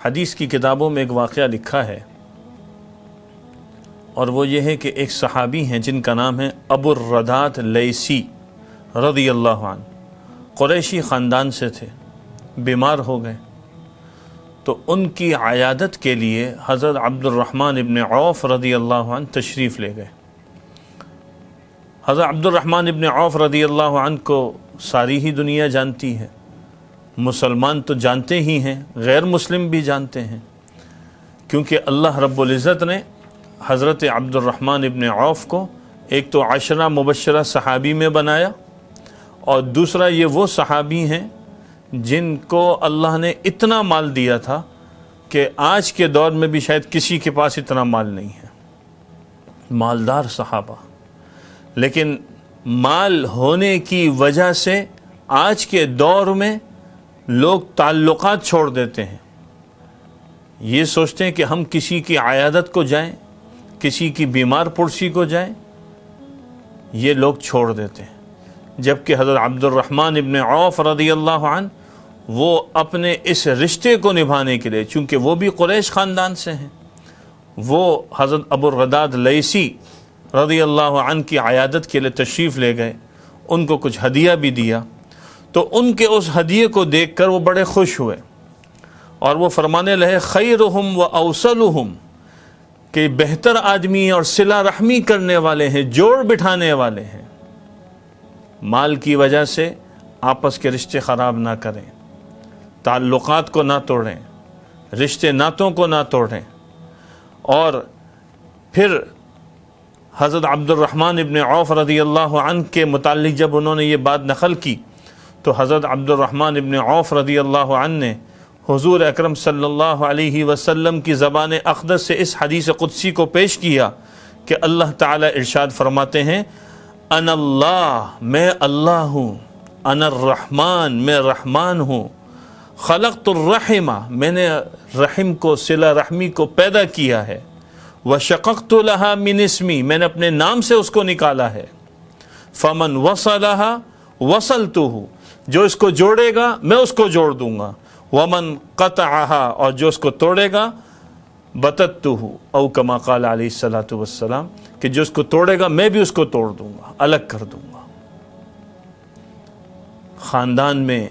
حدیث کی کتابوں میں ایک واقعہ لکھا ہے، اور وہ یہ ہے کہ ایک صحابی ہیں جن کا نام ہے ابو الردات لیثی رضی اللہ عنہ، قریشی خاندان سے تھے، بیمار ہو گئے تو ان کی عیادت کے لیے حضرت عبد الرحمن ابن عوف رضی اللہ عنہ تشریف لے گئے۔ حضرت عبد الرحمن ابن عوف رضی اللہ عنہ کو ساری ہی دنیا جانتی ہے، مسلمان تو جانتے ہی ہیں، غیر مسلم بھی جانتے ہیں، کیونکہ اللہ رب العزت نے حضرت عبد الرحمن ابن عوف کو ایک تو 10 مبشرہ صحابی میں بنایا، اور دوسرا یہ وہ صحابی ہیں جن کو اللہ نے اتنا مال دیا تھا کہ آج کے دور میں بھی شاید کسی کے پاس اتنا مال نہیں ہے، مالدار صحابہ، لیکن مال ہونے کی وجہ سے آج کے دور میں لوگ تعلقات چھوڑ دیتے ہیں، یہ سوچتے ہیں کہ ہم کسی کی عیادت کو جائیں، کسی کی بیمار پرسی کو جائیں، یہ لوگ چھوڑ دیتے ہیں، جبکہ حضرت عبد الرحمن ابن عوف رضی اللہ عنہ وہ اپنے اس رشتے کو نبھانے کے لیے، چونکہ وہ بھی قریش خاندان سے ہیں، وہ حضرت ابو الردات لیثی رضی اللہ عنہ کی عیادت کے لیے تشریف لے گئے، ان کو کچھ ہدیہ بھی دیا، تو ان کے اس ہدیے کو دیکھ کر وہ بڑے خوش ہوئے، اور وہ فرمانے لگے خیرہم و اوصلہم، کہ بہتر آدمی ہیں اور صلہ رحمی کرنے والے ہیں، جوڑ بٹھانے والے ہیں، مال کی وجہ سے آپس کے رشتے خراب نہ کریں، تعلقات کو نہ توڑیں، رشتے ناتوں کو نہ توڑیں۔ اور پھر حضرت عبد الرحمن ابن عوف رضی اللہ عنہ کے متعلق جب انہوں نے یہ بات نقل کی تو حضرت عبد الرحمن ابن عوف رضی اللہ عنہ نے حضور اکرم صلی اللہ علیہ وسلم کی زبان اقدس سے اس حدیث قدسی کو پیش کیا کہ اللہ تعالی ارشاد فرماتے ہیں انا اللہ، میں اللہ ہوں، انا الرحمن، میں رحمان ہوں، خلقت الرحمہ، میں نے رحم کو، صلہ رحمی کو پیدا کیا ہے، وشققت لها من اسمی، میں نے اپنے نام سے اس کو نکالا ہے، فمن وصلها وصلته، جو اس کو جوڑے گا میں اس کو جوڑ دوں گا، ومن قطعها، اور جو اس کو توڑے گا بتته، او کما قال علیہ الصلوۃ والسلام، کہ جو اس کو توڑے گا میں بھی اس کو توڑ دوں گا، الگ کر دوں گا۔ خاندان میں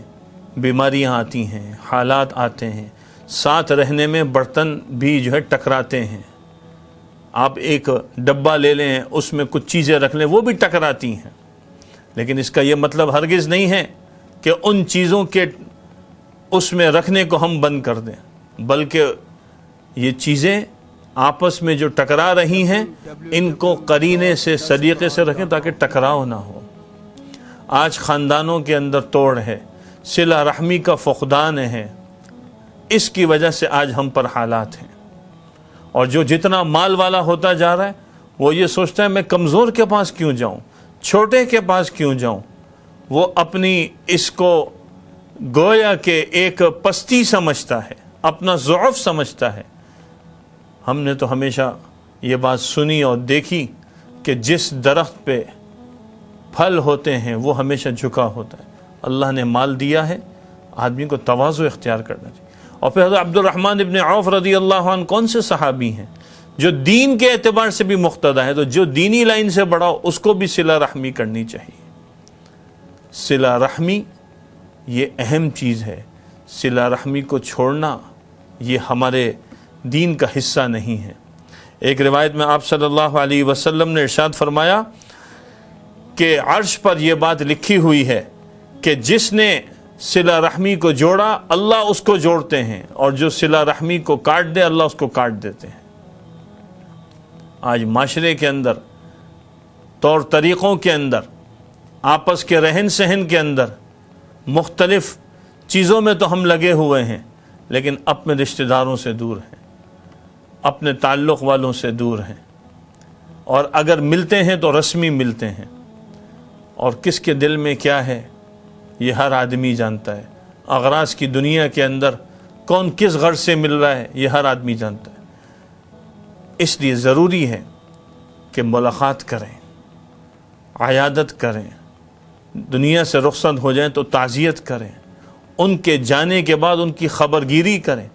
بیماریاں آتی ہیں، حالات آتے ہیں، ساتھ رہنے میں برتن بھی جو ہے ٹکراتے ہیں، آپ ایک ڈبہ لے لیں، اس میں کچھ چیزیں رکھ لیں، وہ بھی ٹکراتی ہیں، لیکن اس کا یہ مطلب ہرگز نہیں ہے کہ ان چیزوں کے اس میں رکھنے کو ہم بند کر دیں، بلکہ یہ چیزیں آپس میں جو ٹکرا رہی ہیں ان کو قرینے سے، سلیقے سے رکھیں تاکہ ٹکراؤ نہ ہو۔ آج خاندانوں کے اندر توڑ ہے، صلہ رحمی کا فقدان ہے، اس کی وجہ سے آج ہم پر حالات ہیں، اور جو جتنا مال والا ہوتا جا رہا ہے وہ یہ سوچتا ہے میں کمزور کے پاس کیوں جاؤں، چھوٹے کے پاس کیوں جاؤں، وہ اپنی اس کو گویا کہ ایک پستی سمجھتا ہے، اپنا ضعف سمجھتا ہے۔ ہم نے تو ہمیشہ یہ بات سنی اور دیکھی کہ جس درخت پہ پھل ہوتے ہیں وہ ہمیشہ جھکا ہوتا ہے۔ اللہ نے مال دیا ہے، آدمی کو تواضع اختیار کرنا چاہیے۔ اور پھر حضرت عبد الرحمن ابن عوف رضی اللہ عنہ کون سے صحابی ہیں جو دین کے اعتبار سے بھی مقتدی ہے، تو جو دینی لائن سے بڑا ہو اس کو بھی صلہ رحمی کرنی چاہیے۔ صلہ رحمی یہ اہم چیز ہے، صلہ رحمی کو چھوڑنا یہ ہمارے دین کا حصہ نہیں ہے۔ ایک روایت میں آپ صلی اللہ علیہ وسلم نے ارشاد فرمایا کہ عرش پر یہ بات لکھی ہوئی ہے کہ جس نے صلہ رحمی کو جوڑا اللہ اس کو جوڑتے ہیں، اور جو صلہ رحمی کو کاٹ دے اللہ اس کو کاٹ دیتے ہیں۔ آج معاشرے کے اندر، طور طریقوں کے اندر، آپس کے رہن سہن کے اندر مختلف چیزوں میں تو ہم لگے ہوئے ہیں، لیکن اپنے رشتہ داروں سے دور ہیں، اپنے تعلق والوں سے دور ہیں، اور اگر ملتے ہیں تو رسمی ملتے ہیں، اور کس کے دل میں کیا ہے یہ ہر آدمی جانتا ہے۔ اغراض کی دنیا کے اندر کون کس غرض سے مل رہا ہے یہ ہر آدمی جانتا ہے۔ اس لیے ضروری ہے کہ ملاقات کریں، عیادت کریں، دنیا سے رخصت ہو جائیں تو تعزیت کریں، ان کے جانے کے بعد ان کی خبرگیری کریں،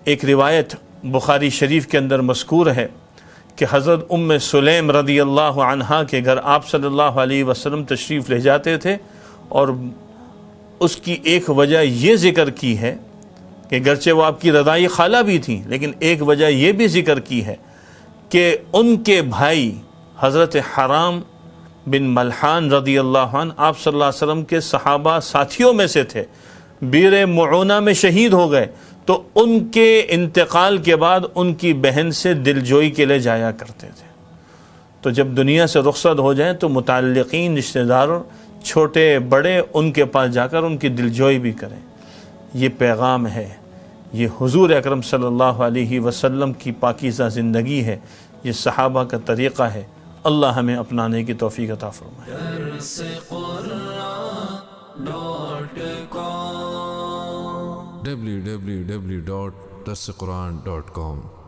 ایک روایت بخاری شریف کے اندر مذکور ہے کہ حضرت ام سلیم رضی اللہ عنہا کے گھر آپ صلی اللہ علیہ وسلم تشریف لے جاتے تھے، اور اس کی ایک وجہ یہ ذکر کی ہے کہ گرچہ وہ آپ کی رضائی خالہ بھی تھیں، لیکن ایک وجہ یہ بھی ذکر کی ہے کہ ان کے بھائی حضرت حرام بن ملحان رضی اللہ عنہ آپ صلی اللہ علیہ وسلم کے صحابہ ساتھیوں میں سے تھے، بیر معونہ میں شہید ہو گئے، تو ان کے انتقال کے بعد ان کی بہن سے دلجوئی کے لیے جایا کرتے تھے۔ تو جب دنیا سے رخصت ہو جائیں تو متعلقین رشتہ داروں چھوٹے بڑے ان کے پاس جا کر ان کی دلجوئی بھی کریں۔ یہ پیغام ہے، یہ حضور اکرم صلی اللہ علیہ وسلم کی پاکیزہ زندگی ہے، یہ صحابہ کا طریقہ ہے۔ اللہ ہمیں اپنانے کی توفیق عطا فرمائے۔ www.darsequran.com